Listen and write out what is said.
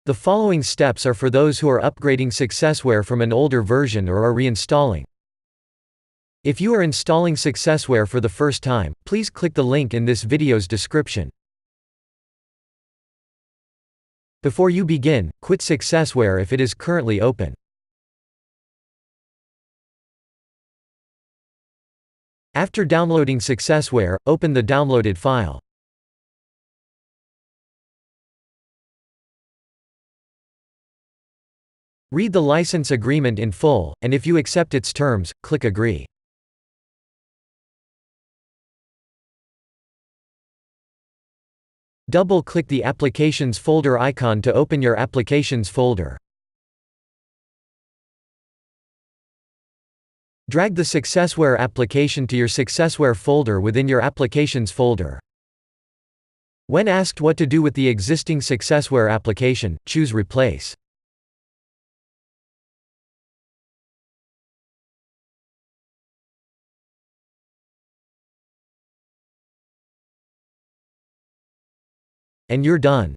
The following steps are for those who are upgrading SuccessWare from an older version or are reinstalling. If you are installing SuccessWare for the first time, please click the link in this video's description. Before you begin, quit SuccessWare if it is currently open. After downloading SuccessWare, open the downloaded file. Read the license agreement in full, and if you accept its terms, click Agree. Double-click the Applications folder icon to open your Applications folder. Drag the SuccessWare application to your SuccessWare folder within your Applications folder. When asked what to do with the existing SuccessWare application, choose Replace. And you're done.